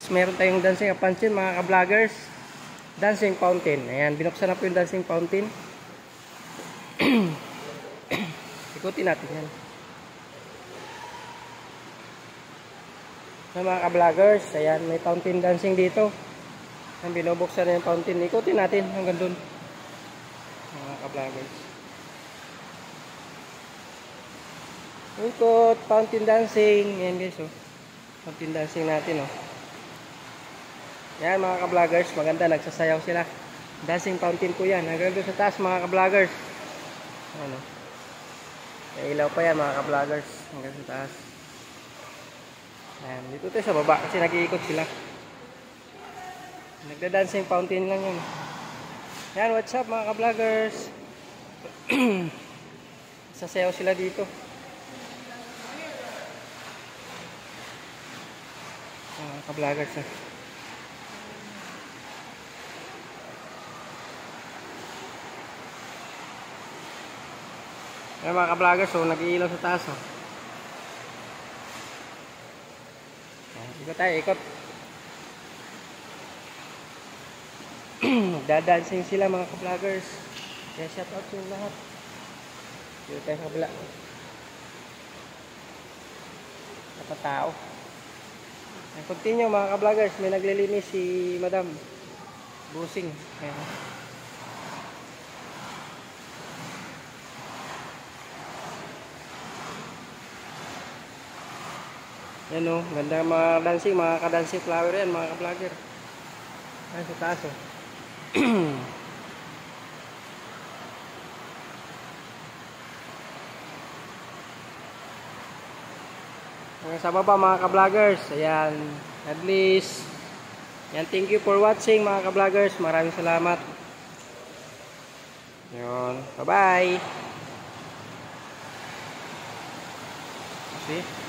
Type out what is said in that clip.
meron tayong dancing pansin mga ka-vloggers. Dancing fountain. Ayan, binuksan na po yung dancing fountain. Ikutin natin yan. So, mga ka-vloggers, ayan, may fountain dancing dito. Ayan, binubuksan na yung fountain. Ikutin natin hanggang dun. Mga ka-vloggers. Ikot, fountain dancing. Ayan guys, oh. Fountain dancing natin, oh. Yan mga ka-vloggers, maganda, nagsasayaw sila. Dancing fountain po yan. Hanggang doon sa taas mga ka-vloggers. Ano? May ilaw pa yan mga ka-vloggers. Hanggang sa taas. Ayan, dito tayo sa baba kasi nag-iikot sila. Nagda-dancing fountain lang yun. Yan, what's up mga ka-vloggers? Sasayaw sila dito. Mga ka-vloggers, ha. Ayan mga ka-vloggers, so nag-iilaw sa taas, oh. Ikot tayo, ikot. Nagda-dancing sila mga ka-vloggers. Kaya shout out sa lahat. Dito tayo sa kabila. Napatao. Continue mga ka-vloggers, may naglilinis si Madam Busing. Ayan. Yan o, ganda mga dancing, mga ka-dancing flower yan, mga ka-vlogger. Ayan sa taas o. Hanggang sa baba mga ka-vloggers. Ayan, at least. Yan, thank you for watching mga ka-vloggers. Maraming salamat. Yun, bye-bye. See?